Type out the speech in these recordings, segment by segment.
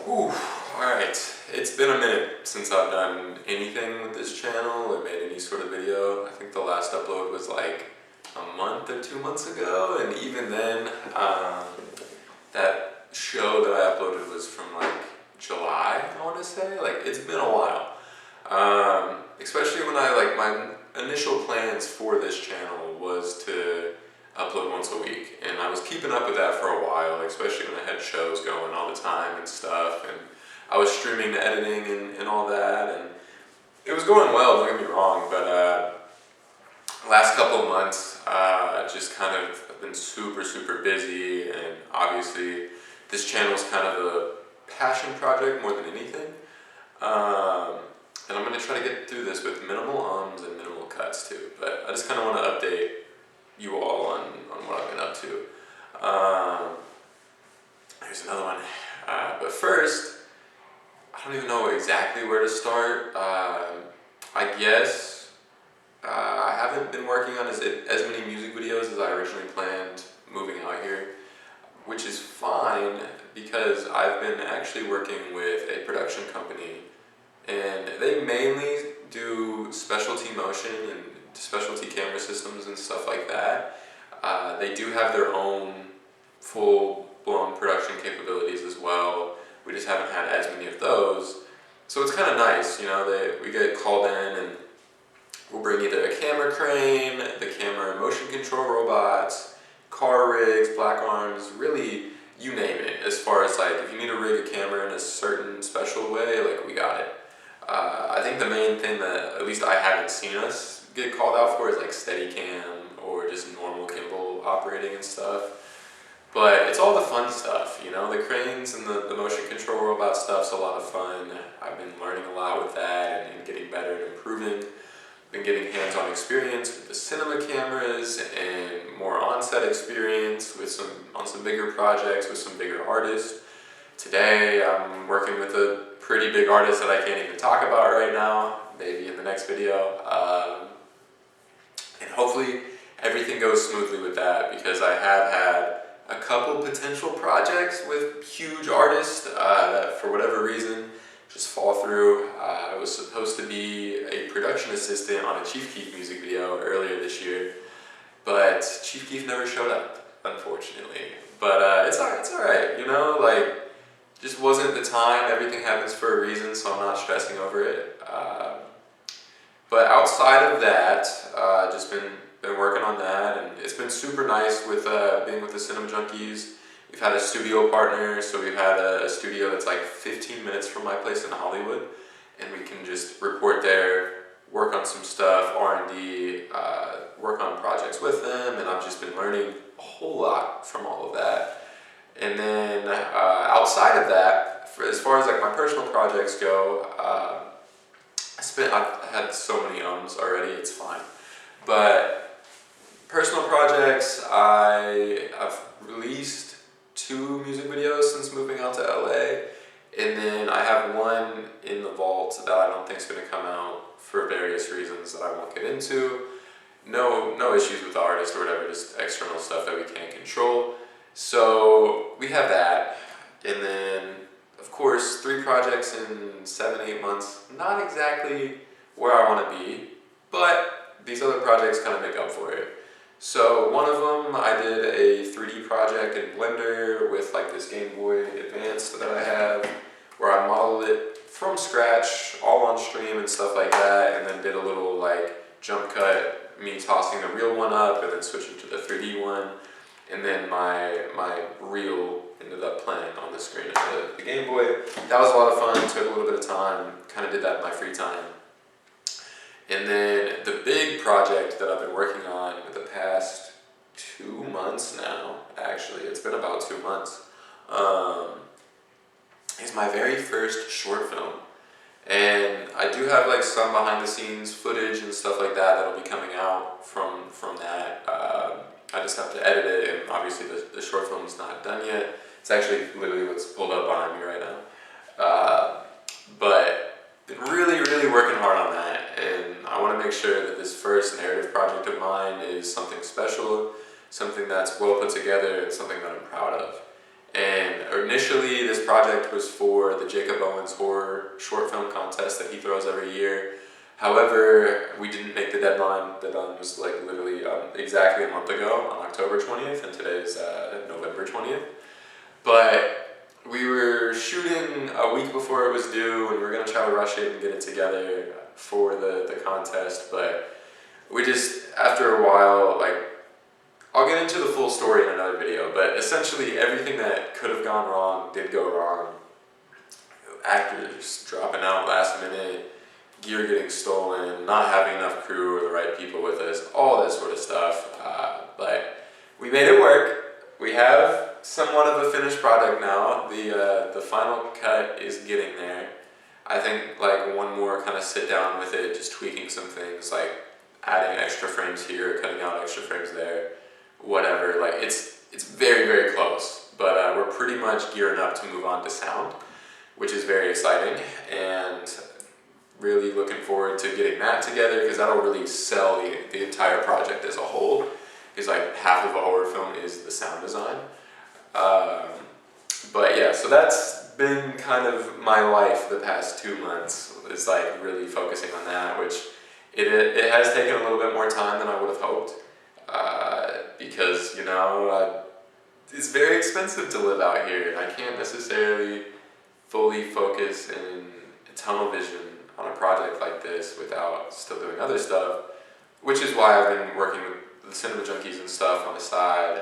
Ooh, alright. It's been a minute since I've done anything with this channel or made any sort of video. I think the last upload was like a month or 2 months ago, and even then, that show that I uploaded was from like July, I want to say. Like, it's been a while. Especially when my initial plans for this channel was to upload once a week, and I was keeping up with that for a while, especially when I had shows going all the time and stuff, and I was streaming the editing and all that, and it was going well, don't get me wrong, but last couple of months, just kind of been super busy, and obviously this channel is kind of a passion project more than anything, and I'm going to try to get through this with minimal ums and minimal cuts too, but I just kind of want to update you all on what I've been up to. Here's another one. But first, I don't even know exactly where to start. I guess I haven't been working on as many music videos as I originally planned moving out here, which is fine because I've been actually working with a production company, and they mainly do specialty motion and specialty camera systems and stuff like that. They do have their own full-blown production capabilities as well. We just haven't had as many of those. So it's kind of nice, you know, we get called in and we'll bring either a camera crane, the camera and motion control robots, car rigs, black arms, really, you name it. As far as like, if you need to rig a camera in a certain special way, like, we got it. I think the main thing that at least I haven't seen us get called out for is like Steadicam or just normal gimbal operating and stuff. But it's all the fun stuff, you know, the cranes and the motion control robot stuff's a lot of fun. I've been learning a lot with that and getting better and improving. Been getting hands-on experience with the cinema cameras and more on-set experience with on some bigger projects with some bigger artists. Today I'm working with a pretty big artist that I can't even talk about right now, maybe in the next video. And hopefully everything goes smoothly with that, because I have had a couple potential projects with huge artists that for whatever reason just fall through. I was supposed to be a production assistant on a Chief Keef music video earlier this year, but Chief Keef never showed up, unfortunately. But it's alright, you know, like, just wasn't the time. Everything happens for a reason, so I'm not stressing over it. But outside of that, just been working on that, and it's been super nice with being with the Cinema Junkies. We've had a studio partner, so we've had a studio that's like 15 minutes from my place in Hollywood, and we can just report there, work on some stuff, R&D, work on projects with them, and I've just been learning a whole lot from all of that. And then outside of that, as far as like my personal projects go, I've had so many ums already, it's fine. But personal projects, I've released 2 music videos since moving out to LA, and then I have one in the vault that I don't think is going to come out for various reasons that I won't get into. No issues with the artist or whatever, just external stuff that we can't control. So we have that, and then of course 3 projects in 7-8 months, not exactly where I want to be, but these other projects kind of make up for it. So one of them, I did a 3D project in Blender with like this Game Boy Advance that I have, where I modeled it from scratch, all on stream and stuff like that, and then did a little like jump cut, me tossing the real one up and then switching to the 3D one. And then my reel ended up playing on the screen of the Game Boy. That was a lot of fun, took a little bit of time, kind of did that in my free time. And then the big project that I've been working on for the past 2 months now, actually, it's been about 2 months, is my very first short film. And I do have like some behind the scenes footage and stuff like that that'll be coming out from that. I just have to edit it, and obviously the short film is not done yet. It's actually literally what's pulled up behind me right now. But been really working hard on that, and I want to make sure that this first narrative project of mine is something special, something that's well put together, and something that I'm proud of. And initially, this project was for the Jacob Owens horror short film contest that he throws every year. However, we didn't make the deadline. The deadline was like literally exactly a month ago on October 20th, and today is November 20th. But we were shooting a week before it was due, and we were going to try to rush it and get it together for the contest. But we just, after a while, like, I'll get into the full story in another video, but essentially everything that could have gone wrong did go wrong. Actors dropping out last minute, gear getting stolen, not having enough crew or the right people with us, all that sort of stuff. But we made it work. We have somewhat of a finished product now. The final cut is getting there. I think like one more kind of sit down with it, just tweaking some things, like adding extra frames here, cutting out extra frames there, whatever. Like it's very, very close, but we're pretty much gearing up to move on to sound, which is very exciting, and really looking forward to getting that together, because that'll really sell the entire project as a whole, because like half of a horror film is the sound design. But yeah, so that's been kind of my life the past 2 months, is like really focusing on that, which it has taken a little bit more time than I would have hoped, because, you know, it's very expensive to live out here, and I can't necessarily fully focus in tunnel vision on a project like this without still doing other stuff, which is why I've been working with the Cinema Junkies and stuff on the side.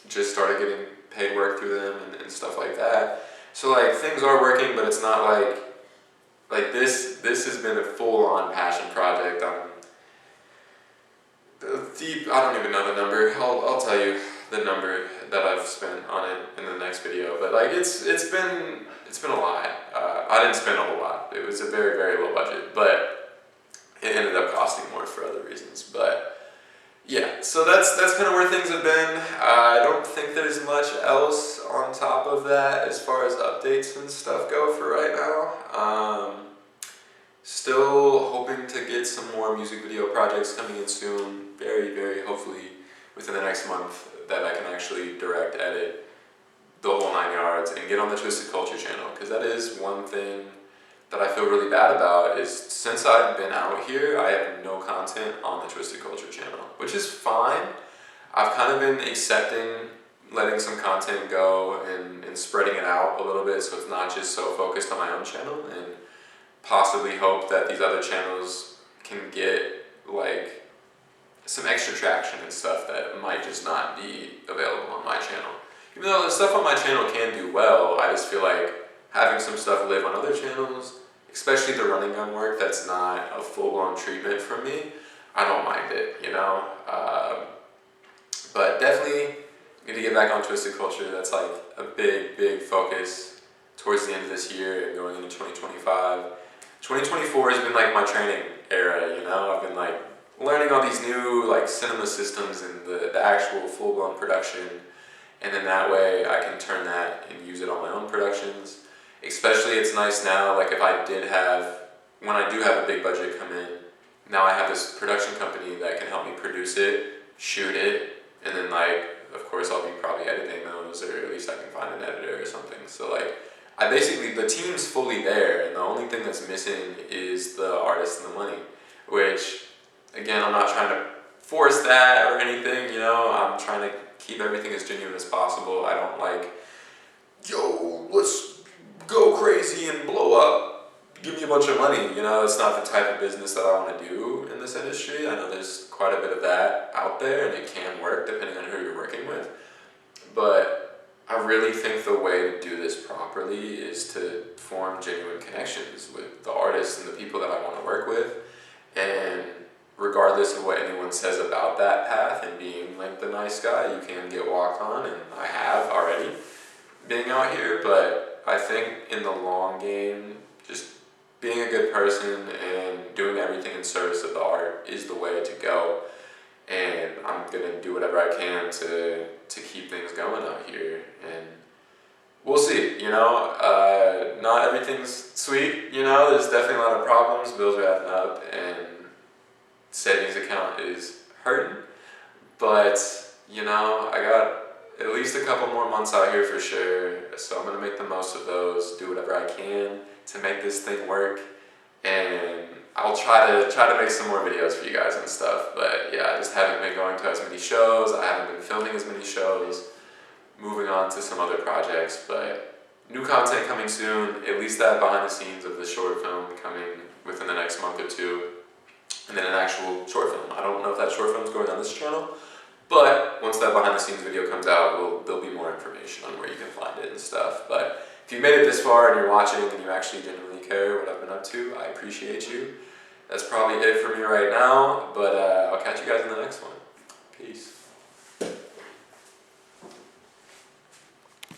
Just started getting paid work through them and stuff like that. So like things are working, but it's not like this has been a full-on passion project. I don't even know the number. I'll tell you the number that I've spent on it in the next video. But like it's been a lot. I didn't spend a whole lot. It was a very, very low budget, but it ended up costing more for other reasons. But yeah, so that's kind of where things have been. I don't think there's much else on top of that as far as updates and stuff go for right now. Still hoping to get some more music video projects coming in soon. Very, very hopefully within the next month, that I can actually direct, edit the whole 9 yards and get on the Twisted Culture channel, because that is one thing that I feel really bad about, is since I've been out here, I have no content on the Twisted Culture channel, which is fine. I've kind of been accepting letting some content go and spreading it out a little bit, so it's not just so focused on my own channel, and possibly hope that these other channels can get like some extra traction and stuff that might just not be available on my channel. Even though the stuff on my channel can do well, I just feel like having some stuff live on other channels, especially the running gun work that's not a full-blown treatment for me, I don't mind it, you know? But definitely need to get back on Twisted Culture. That's like a big, big focus towards the end of this year and going into 2025. 2024 has been like my training era, you know? I've been like learning all these new like cinema systems and the actual full-blown production, and then that way I can turn that and use it on my own productions. Especially it's nice now, like if I did have, when I do have a big budget come in, now I have this production company that can help me produce it, shoot it, and then like, of course I'll be probably editing those, or at least I can find an editor or something. So like, I basically, the team's fully there, and the only thing that's missing is the artist and the money, which, again, I'm not trying to force that or anything, you know, I'm trying to keep everything as genuine as possible. I don't like, yo, let's go crazy and blow up, give me a bunch of money, you know, it's not the type of business that I want to do in this industry. I know there's quite a bit of that out there, and it can work depending on who you're working with, but I really think the way to do this properly is to form genuine connections with the artists and the people that I want to work with, and regardless of what anyone says about that path and being like the nice guy, you can get walked on, and I have already being out here. But I think in the long game, just being a good person and doing everything in service of the art is the way to go, and I'm gonna do whatever I can to keep things going out here, and we'll see, you know, not everything's sweet, you know, there's definitely a lot of problems, bills are adding up, and savings account is hurting, but, you know, I got at least a couple more months out here for sure. So I'm gonna make the most of those, do whatever I can to make this thing work, and I'll try to make some more videos for you guys and stuff. But yeah, I just haven't been going to as many shows. I haven't been filming as many shows. Moving on to some other projects, but new content coming soon. At least that behind the scenes of the short film coming within the next month or two, and then an actual short film. I don't know if that short film is going on this channel, but once that behind the scenes video comes out, there'll be more information on where you can find it and stuff. But if you made it this far and you're watching and you actually genuinely care what I've been up to, I appreciate you. That's probably it for me right now, but I'll catch you guys in the next one. Peace.